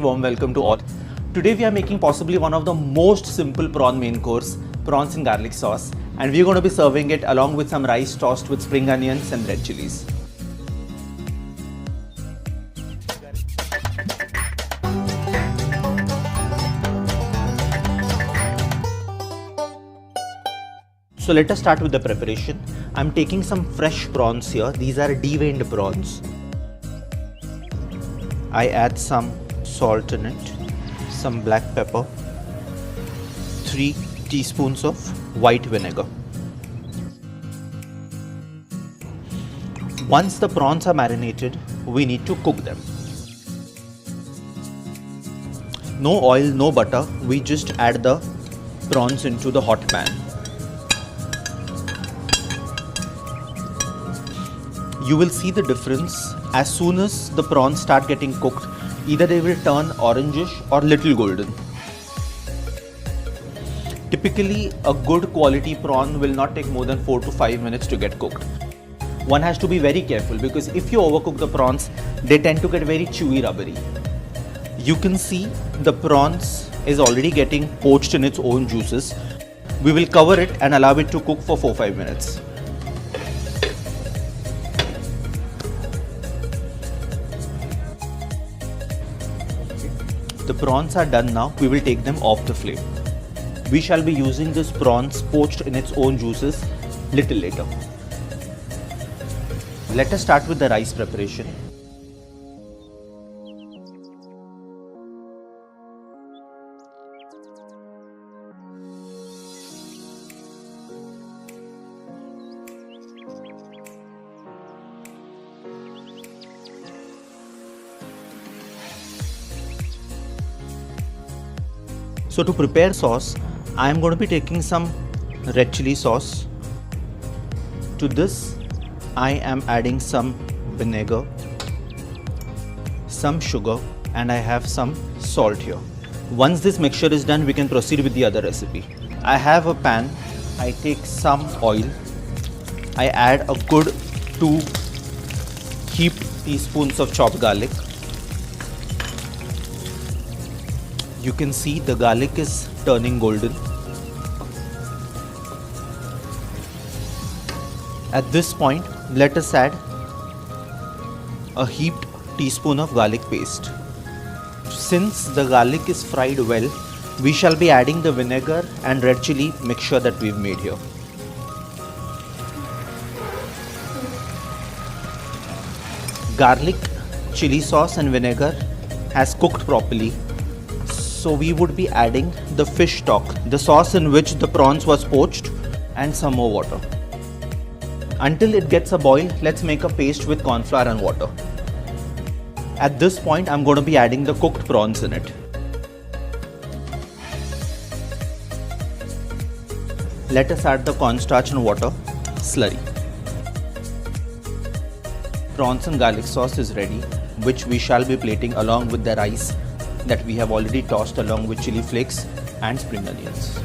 warm welcome to all. Today we are making possibly one of the most simple prawn main course, prawns in garlic sauce, and we're going to be serving it along with some rice tossed with spring onions and red chilies. So let us start with the preparation. I'm taking some fresh prawns here. These are deveined prawns. I add some salt in it, some black pepper, 3 teaspoons of white vinegar. Once the prawns are marinated, we need to cook them. No oil, no butter. We just add the prawns into the hot pan. You will see the difference as soon as the prawns start getting cooked. Either they will turn orangish or little golden. Typically, a good quality prawn will not take more than 4 to 5 minutes to get cooked. One has to be very careful because if you overcook the prawns, they tend to get very chewy, rubbery. You can see the prawns is already getting poached in its own juices. We will cover it and allow it to cook for 4-5 minutes. The prawns are done now. We will take them off the flame. We shall be using this prawns poached in its own juices little later. Let us start with the rice preparation. So to prepare sauce, I am going to be taking some red chili sauce. To this, I am adding some vinegar, some sugar, and I have some salt here. Once this mixture is done, we can proceed with the other recipe. I have a pan. I take some oil. I add a good 2 heaped teaspoons of chopped garlic. You can see the garlic is turning golden. At this point, let us add a heaped teaspoon of garlic paste. Since the garlic is fried well, we shall be adding the vinegar and red chili mixture that we've made here. Garlic, chili sauce and vinegar has cooked properly. So we would be adding the fish stock, the sauce in which the prawns was poached, and some more water. Until it gets a boil, let's make a paste with corn flour and water. At this point, I'm going to be adding the cooked prawns in it. Let us add the cornstarch and water slurry. Prawns and garlic sauce is ready, which we shall be plating along with the rice that we have already tossed along with chili flakes and spring onions.